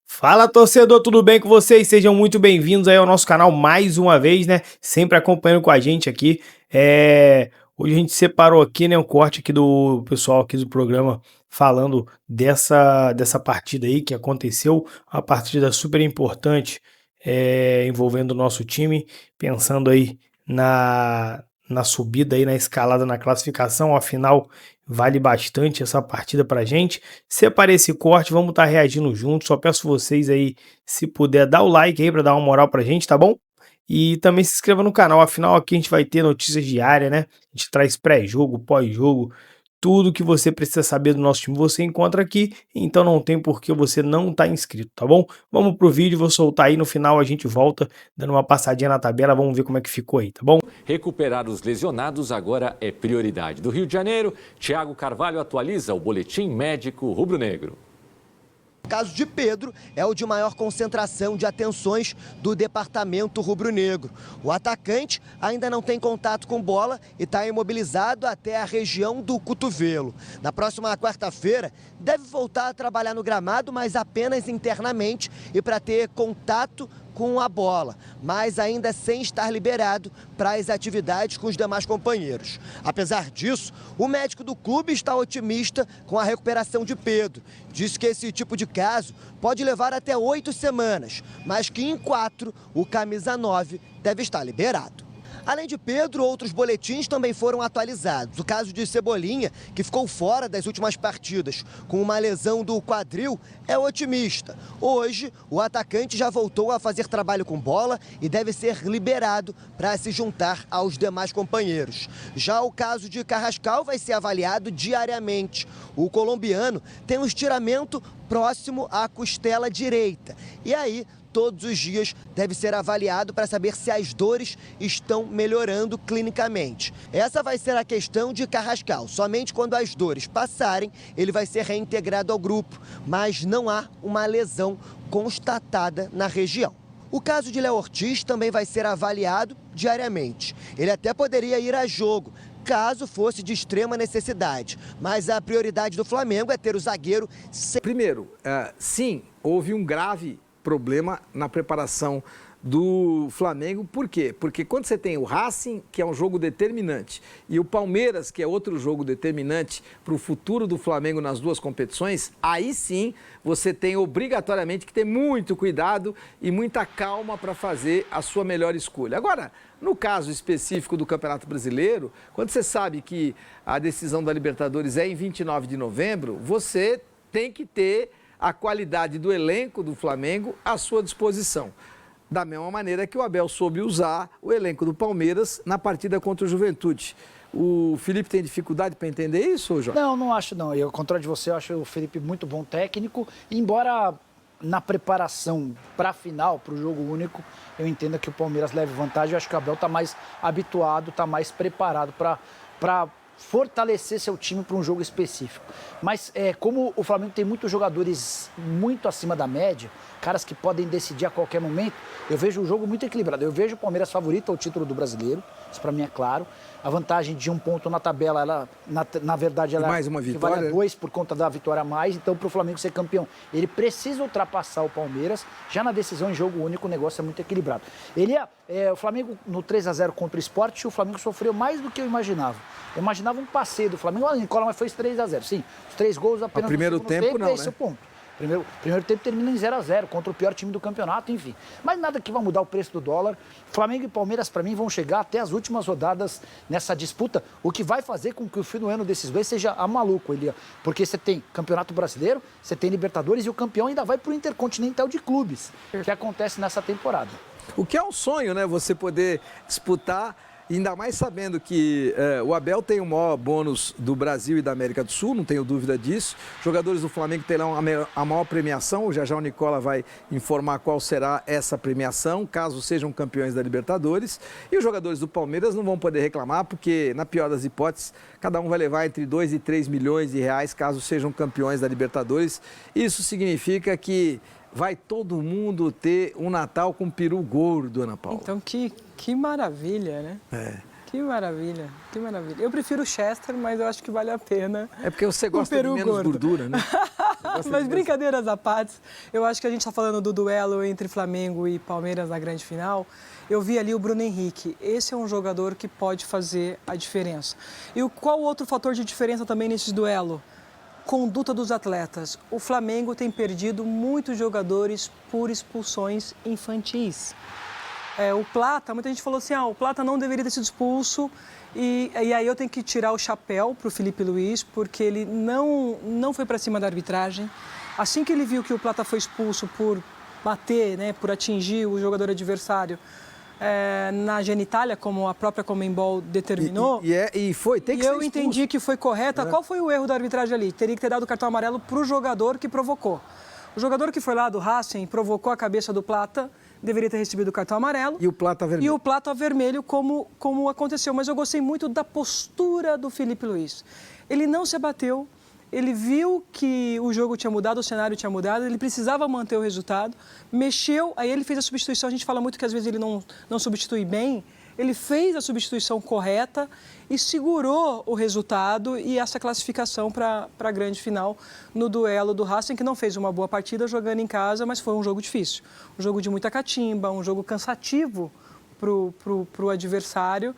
Fala, torcedor, tudo bem com vocês? Sejam muito bem-vindos aí ao nosso canal mais uma vez, né? Sempre acompanhando com a gente aqui. Hoje a gente separou aqui, né, um corte aqui do pessoal aqui do programa falando dessa partida aí que aconteceu, uma partida super importante envolvendo o nosso time, pensando aí na subida aí, na escalada, na classificação, afinal vale bastante essa partida pra gente. Separei esse corte, vamos estar reagindo juntos. Só peço vocês aí, se puder, dar o like aí para dar uma moral pra gente, tá bom? E também se inscreva no canal, afinal aqui a gente vai ter notícias diárias, né? A gente traz pré-jogo, pós-jogo, tudo que você precisa saber do nosso time você encontra aqui, então não tem por que você não estar inscrito, tá bom? Vamos pro vídeo, vou soltar aí, no final a gente volta dando uma passadinha na tabela, vamos ver como é que ficou aí, tá bom? Recuperar os lesionados agora é prioridade. Do Rio de Janeiro, Thiago Carvalho atualiza o boletim médico rubro-negro. O caso de Pedro é o de maior concentração de atenções do departamento rubro-negro. O atacante ainda não tem contato com bola e está imobilizado até a região do cotovelo. Na próxima quarta-feira, deve voltar a trabalhar no gramado, mas apenas internamente e para ter contato com a bola, mas ainda sem estar liberado para as atividades com os demais companheiros. Apesar disso, o médico do clube está otimista com a recuperação de Pedro. Diz que esse tipo de caso pode levar até 8 semanas, mas que em 4 o camisa 9 deve estar liberado. Além de Pedro, outros boletins também foram atualizados. O caso de Cebolinha, que ficou fora das últimas partidas com uma lesão do quadril, é otimista. Hoje, o atacante já voltou a fazer trabalho com bola e deve ser liberado para se juntar aos demais companheiros. Já o caso de Carrascal vai ser avaliado diariamente. O colombiano tem um estiramento próximo à costela direita. E aí, todos os dias deve ser avaliado para saber se as dores estão melhorando clinicamente. Essa vai ser a questão de Carrascal. Somente quando as dores passarem, ele vai ser reintegrado ao grupo, mas não há uma lesão constatada na região. O caso de Léo Ortiz também vai ser avaliado diariamente. Ele até poderia ir a jogo, caso fosse de extrema necessidade, mas a prioridade do Flamengo é ter o zagueiro... Primeiro, sim, houve um grave problema na preparação do Flamengo. Por quê? Porque quando você tem o Racing, que é um jogo determinante, e o Palmeiras, que é outro jogo determinante para o futuro do Flamengo nas duas competições, aí sim você tem obrigatoriamente que ter muito cuidado e muita calma para fazer a sua melhor escolha. Agora, no caso específico do Campeonato Brasileiro, quando você sabe que a decisão da Libertadores é em 29 de novembro, você tem que ter a qualidade do elenco do Flamengo à sua disposição. Da mesma maneira que o Abel soube usar o elenco do Palmeiras na partida contra o Juventude. O Felipe tem dificuldade para entender isso, Jorge? Não acho não. Eu, ao contrário de você, eu acho o Felipe muito bom técnico. Embora na preparação para a final, para o jogo único, eu entenda que o Palmeiras leve vantagem. Eu acho que o Abel está mais habituado, está mais preparado para fortalecer seu time para um jogo específico. Mas como o Flamengo tem muitos jogadores muito acima da média, caras que podem decidir a qualquer momento, eu vejo o jogo muito equilibrado. Eu vejo o Palmeiras favorito ao título do Brasileiro, isso para mim é claro. A vantagem de um ponto na tabela, ela, na verdade, ela mais uma vitória, vale a 2 por conta da vitória a mais. Então, para o Flamengo ser campeão, ele precisa ultrapassar o Palmeiras. Já na decisão em jogo único, o negócio é muito equilibrado. O Flamengo, no 3-0 contra o Sport, o Flamengo sofreu mais do que eu imaginava. Eu imaginava um passeio do Flamengo. Olha, Nicola, mas foi 3-0. Sim, os 3 gols apenas no primeiro tempo, não, é esse o ponto. Primeiro tempo termina em 0-0 contra o pior time do campeonato, enfim. Mas nada que vai mudar o preço do dólar. Flamengo e Palmeiras, para mim, vão chegar até as últimas rodadas nessa disputa, o que vai fazer com que o fim do ano desses dois seja maluco, Elia. Porque você tem Campeonato Brasileiro, você tem Libertadores e o campeão ainda vai para o Intercontinental de Clubes, que acontece nessa temporada. O que é um sonho, né? Você poder disputar, ainda mais sabendo que o Abel tem o maior bônus do Brasil e da América do Sul, não tenho dúvida disso. Jogadores do Flamengo terão a maior premiação, já o Nicola vai informar qual será essa premiação, caso sejam campeões da Libertadores. E os jogadores do Palmeiras não vão poder reclamar, porque, na pior das hipóteses, cada um vai levar entre 2 e 3 milhões de reais, caso sejam campeões da Libertadores. Isso significa que vai todo mundo ter um Natal com peru gordo, Ana Paula. Então, que maravilha, né? Que maravilha, que maravilha. Eu prefiro o Chester, mas eu acho que vale a pena. É porque você gosta de menos gordura, né? Mas brincadeiras à parte, eu acho que a gente está falando do duelo entre Flamengo e Palmeiras na grande final. Eu vi ali o Bruno Henrique. Esse é um jogador que pode fazer a diferença. E qual outro fator de diferença também nesse duelo? Conduta dos atletas. O Flamengo tem perdido muitos jogadores por expulsões infantis. O Plata, muita gente falou assim, o Plata não deveria ter sido expulso. E aí eu tenho que tirar o chapéu para o Felipe Luiz, porque ele não foi para cima da arbitragem. Assim que ele viu que o Plata foi expulso por bater, né, por atingir o jogador adversário na genitália, como a própria Conmebol determinou. Eu entendi que foi correta. Qual foi o erro da arbitragem ali? Teria que ter dado o cartão amarelo para o jogador que provocou. O jogador que foi lá do Racing provocou a cabeça do Plata, deveria ter recebido o cartão amarelo. E o Plata vermelho. E o Plata vermelho, como aconteceu. Mas eu gostei muito da postura do Felipe Luiz. Ele não se abateu, ele viu que o jogo tinha mudado, o cenário tinha mudado, ele precisava manter o resultado, mexeu, aí ele fez a substituição. A gente fala muito que às vezes ele não substitui bem. Ele fez a substituição correta e segurou o resultado e essa classificação para a grande final no duelo do Racing, que não fez uma boa partida jogando em casa, mas foi um jogo difícil. Um jogo de muita catimba, um jogo cansativo para o adversário.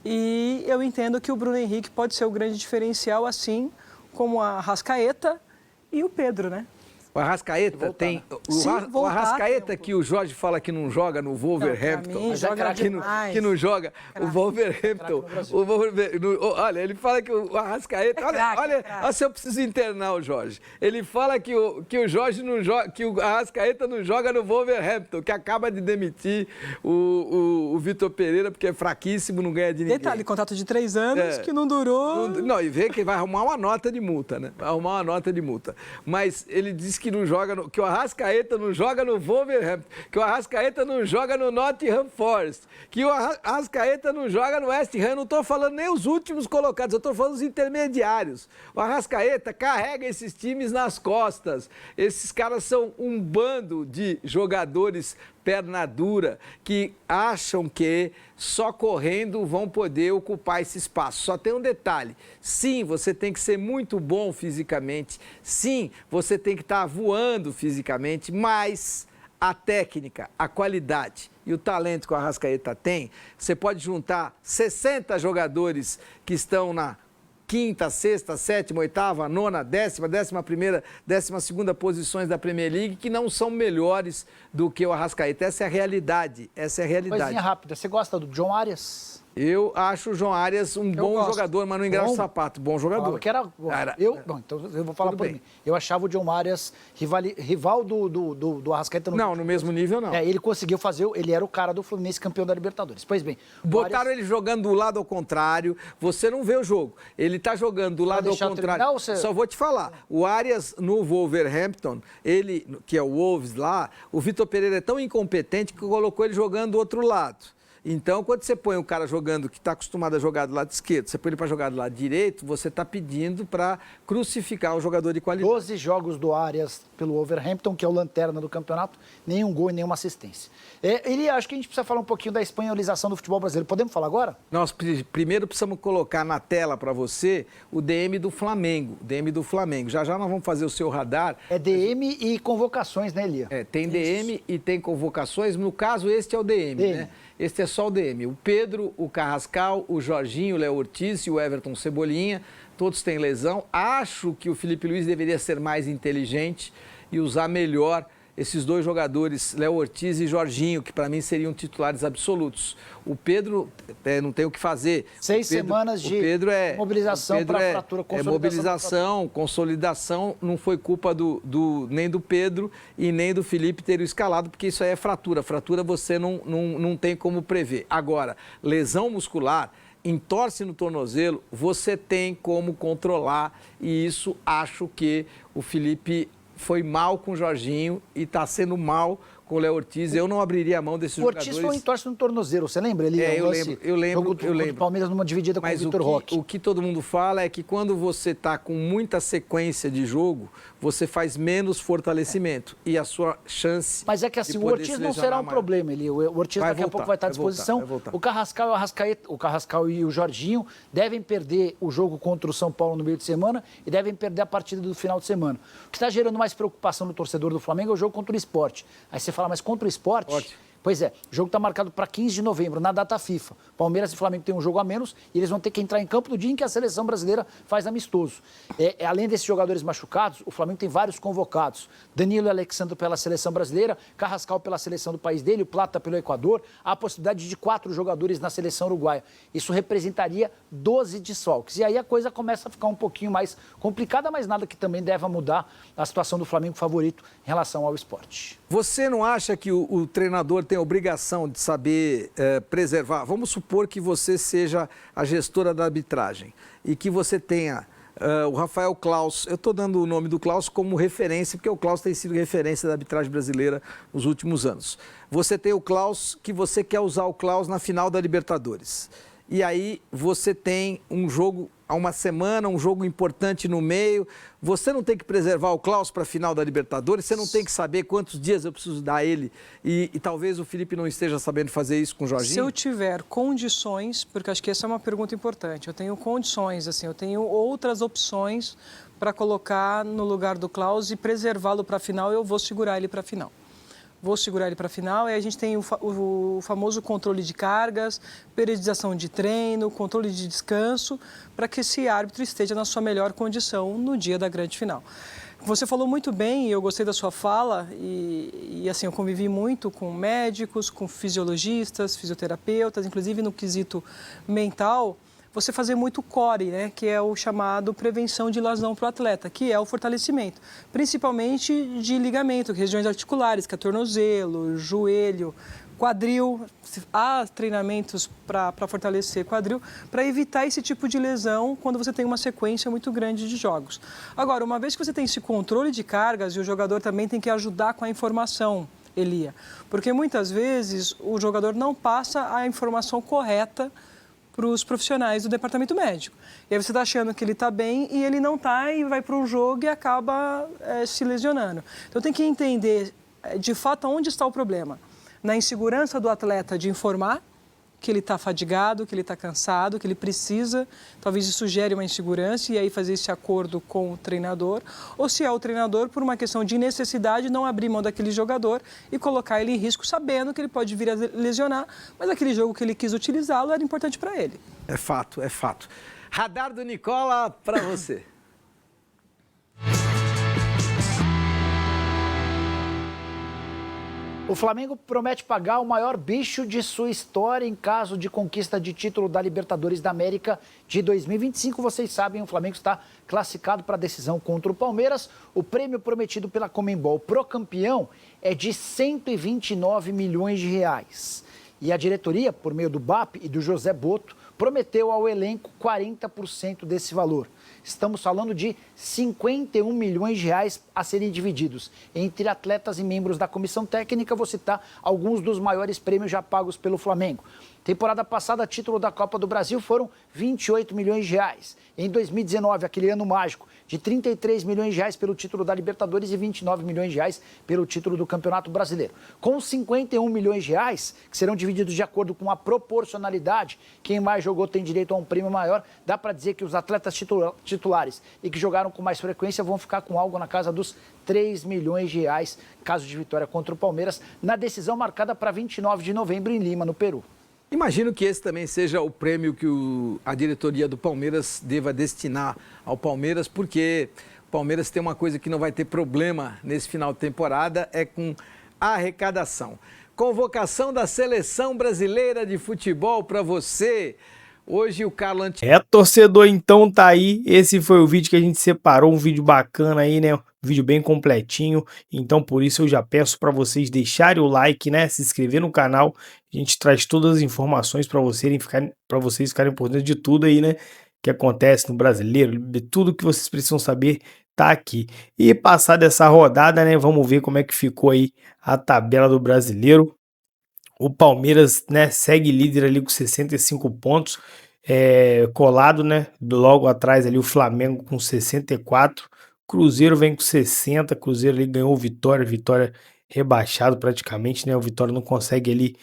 E eu entendo que o Bruno Henrique pode ser o grande diferencial, assim como a Arrascaeta e o Pedro, né? O Arrascaeta tem... O Arrascaeta que o Jorge fala que não joga no Wolverhampton. Que não joga o Wolverhampton. Olha, ele fala que o Arrascaeta... Olha se eu preciso internar o Jorge. Ele fala que o Jorge não joga, que o Arrascaeta não joga no Wolverhampton, que acaba de demitir o Vitor Pereira, porque é fraquíssimo, não ganha de ninguém. Detalhe, contrato de 3 anos, que não durou... Não, e vê que vai arrumar uma nota de multa, né? Vai arrumar uma nota de multa. Mas ele diz que não joga, que o Arrascaeta não joga no Wolverhampton, que o Arrascaeta não joga no Nottingham Forest, que o Arrascaeta não joga no West Ham. Não estou falando nem os últimos colocados, eu estou falando os intermediários. O Arrascaeta carrega esses times nas costas. Esses caras são um bando de jogadores perna dura que acham que só correndo vão poder ocupar esse espaço. Só tem um detalhe: sim, você tem que ser muito bom fisicamente, sim, você tem que estar voando fisicamente, mas a técnica, a qualidade e o talento que o Arrascaeta tem, você pode juntar 60 jogadores que estão na quinta, sexta, sétima, oitava, nona, décima primeira, 12ª posições da Premier League, que não são melhores do que o Arrascaeta. Essa é a realidade, Coisinha rápida, você gosta do John Arias? Eu acho o João Arias um bom jogador, mas não engraxa o sapato. Bom jogador. Então eu vou falar por mim. Eu achava o John Arias rival do Arrascaeta. No mesmo nível, não. Ele conseguiu fazer, ele era o cara do Fluminense campeão da Libertadores. Pois bem. Botaram ele jogando do lado ao contrário, você não vê o jogo. Ele tá jogando do lado ao contrário. Só vou te falar, o Arias no Wolverhampton, ele, que é o Wolves lá, o Vitor Pereira é tão incompetente que colocou ele jogando do outro lado. Então, quando você põe um cara jogando, que está acostumado a jogar do lado esquerdo, você põe ele para jogar do lado direito, você está pedindo para crucificar um jogador de qualidade. 12 jogos do Arias pelo Wolverhampton, que é o lanterna do campeonato, nenhum gol e nenhuma assistência. Acho que a gente precisa falar um pouquinho da espanholização do futebol brasileiro. Podemos falar agora? Nós primeiro precisamos colocar na tela para você o DM do Flamengo. DM do Flamengo. Já nós vamos fazer o seu radar. É DM e convocações, né, Elia? Tem DM e tem convocações. No caso, este é o DM, né? Este é só o DM. O Pedro, o Carrascal, o Jorginho, o Léo Ortiz e o Everton Cebolinha, todos têm lesão. Acho que o Felipe Luiz deveria ser mais inteligente e usar melhor esses dois jogadores, Léo Ortiz e Jorginho, que para mim seriam titulares absolutos. O Pedro não tem o que fazer. 6 semanas de mobilização para a fratura, consolidação. Mobilização, consolidação, não foi culpa nem do Pedro e nem do Felipe ter o escalado, porque isso aí é fratura. Fratura você não tem como prever. Agora, lesão muscular, entorse no tornozelo, você tem como controlar, e isso acho que o Felipe foi mal com o Jorginho e está sendo mal com o Léo Ortiz. Eu não abriria a mão desses jogadores. O Ortiz foi um entorse no tornozelo, você lembra? Ele eu lembro. O Palmeiras numa dividida com o Vitor Roque. O que todo mundo fala é que quando você está com muita sequência de jogo, você faz menos fortalecimento e a sua chance. Mas é que assim, o Ortiz não será um problema. O Ortiz daqui a pouco vai estar à disposição. O Carrascal e o Jorginho devem perder o jogo contra o São Paulo no meio de semana e devem perder a partida do final de semana. O que está gerando mais preocupação no torcedor do Flamengo é o jogo contra o Sport. Aí você fala, mas contra o Sport? Pois é, o jogo está marcado para 15 de novembro, na data FIFA. Palmeiras e Flamengo têm um jogo a menos e eles vão ter que entrar em campo no dia em que a seleção brasileira faz amistoso. Além desses jogadores machucados, o Flamengo tem vários convocados. Danilo e Alexandre pela seleção brasileira, Carrascal pela seleção do país dele, o Plata pelo Equador, há a possibilidade de 4 jogadores na seleção uruguaia. Isso representaria 12 desfalques. E aí a coisa começa a ficar um pouquinho mais complicada, mas nada que também deva mudar a situação do Flamengo favorito em relação ao esporte. Você não acha que o treinador tem a obrigação de saber preservar? Vamos supor que você seja a gestora da arbitragem e que você tenha o Rafael Claus. Eu estou dando o nome do Claus como referência, porque o Claus tem sido referência da arbitragem brasileira nos últimos anos. Você tem o Claus, que você quer usar o Claus na final da Libertadores. E aí você tem um jogo há uma semana, um jogo importante no meio. Você não tem que preservar o Claus para a final da Libertadores, você não tem que saber quantos dias eu preciso dar a ele. E talvez o Felipe não esteja sabendo fazer isso com o Jorginho. Se eu tiver condições, porque acho que essa é uma pergunta importante, eu tenho condições, assim, eu tenho outras opções para colocar no lugar do Claus e preservá-lo para a final, eu vou segurar ele para a final. Vou segurar ele para a final, e a gente tem o famoso controle de cargas, periodização de treino, controle de descanso, para que esse árbitro esteja na sua melhor condição no dia da grande final. Você falou muito bem, e eu gostei da sua fala, e assim, eu convivi muito com médicos, com fisiologistas, fisioterapeutas, inclusive no quesito mental, você fazer muito core, né, que é o chamado prevenção de lesão para o atleta, que é o fortalecimento, principalmente de ligamento, regiões articulares, que é tornozelo, joelho, quadril. Há treinamentos para fortalecer quadril, para evitar esse tipo de lesão quando você tem uma sequência muito grande de jogos. Agora, uma vez que você tem esse controle de cargas, e o jogador também tem que ajudar com a informação, Elia, porque muitas vezes o jogador não passa a informação correta para os profissionais do departamento médico. E aí você está achando que ele está bem e ele não está, e vai para um jogo e acaba se lesionando. Então tem que entender de fato onde está o problema. Na insegurança do atleta de informar que ele está fadigado, que ele está cansado, que ele precisa, talvez isso gere uma insegurança, e aí fazer esse acordo com o treinador, ou se é o treinador, por uma questão de necessidade, não abrir mão daquele jogador e colocar ele em risco, sabendo que ele pode vir a lesionar, mas aquele jogo que ele quis utilizá-lo era importante para ele. É fato, é fato. Radar do Nicola para você. O Flamengo promete pagar o maior bicho de sua história em caso de conquista de título da Libertadores da América de 2025. Vocês sabem, o Flamengo está classificado para a decisão contra o Palmeiras. O prêmio prometido pela Conmebol pro campeão é de 129 milhões de reais. E a diretoria, por meio do BAP e do José Boto, prometeu ao elenco 40% desse valor. Estamos falando de 51 milhões de reais a serem divididos entre atletas e membros da comissão técnica. Vou citar alguns dos maiores prêmios já pagos pelo Flamengo. Temporada passada, título da Copa do Brasil foram 28 milhões de reais. Em 2019, aquele ano mágico, de 33 milhões de reais pelo título da Libertadores e 29 milhões de reais pelo título do Campeonato Brasileiro. Com 51 milhões de reais, que serão divididos de acordo com a proporcionalidade, quem mais jogou tem direito a um prêmio maior, dá para dizer que os atletas titulares e que jogaram com mais frequência vão ficar com algo na casa dos 3 milhões de reais, caso de vitória contra o Palmeiras, na decisão marcada para 29 de novembro em Lima, no Peru. Imagino que esse também seja o prêmio que a diretoria do Palmeiras deva destinar ao Palmeiras, porque o Palmeiras tem uma coisa que não vai ter problema nesse final de temporada, é com a arrecadação. Convocação da Seleção Brasileira de Futebol para você. Hoje o Carlo torcedor, então tá aí. Esse foi o vídeo que a gente separou, um vídeo bacana aí, né? Um vídeo bem completinho. Então por isso eu já peço para vocês deixarem o like, né? Se inscrever no canal. A gente traz todas as informações para vocês ficarem por dentro de tudo aí, né? que acontece no Brasileiro, tudo que vocês precisam saber tá aqui. E passada essa rodada, né, vamos ver como é que ficou aí a tabela do Brasileiro. O Palmeiras, né, segue líder ali com 65 pontos, colado, né, logo atrás ali o Flamengo com 64, Cruzeiro vem com 60, Cruzeiro ali ganhou Vitória rebaixado praticamente, né, o Vitória não consegue ali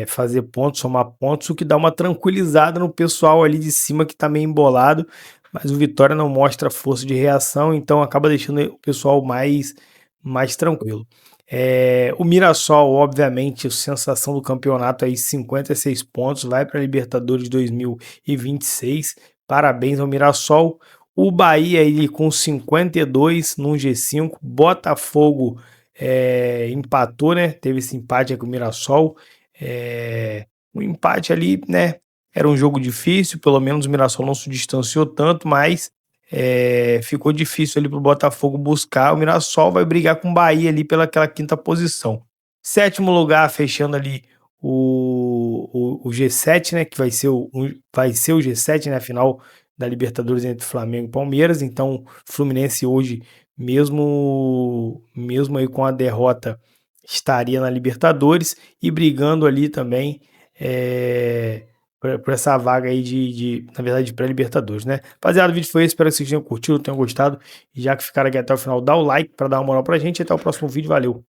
fazer pontos, somar pontos, o que dá uma tranquilizada no pessoal ali de cima que tá meio embolado, mas o Vitória não mostra força de reação, então acaba deixando o pessoal mais tranquilo. O Mirassol, obviamente, a sensação do campeonato aí, 56 pontos, vai para a Libertadores 2026. Parabéns ao Mirassol. O Bahia aí com 52 no G5. Botafogo empatou, né? Teve esse empate aí com o Mirassol. Um empate ali, né? Era um jogo difícil, pelo menos o Mirassol não se distanciou tanto, mas ficou difícil ali para o Botafogo buscar. O Mirassol vai brigar com o Bahia ali pelaquela quinta posição. Sétimo lugar, fechando ali o G7, né? Que vai ser o G7, né? A final da Libertadores entre Flamengo e Palmeiras. Então, Fluminense hoje, mesmo aí com a derrota, estaria na Libertadores e brigando ali também por essa vaga aí na verdade, de pré-Libertadores, né? Rapaziada, o vídeo foi esse, espero que vocês tenham curtido, tenham gostado, e já que ficaram aqui até o final, dá o like para dar uma moral pra gente, até o próximo vídeo, valeu!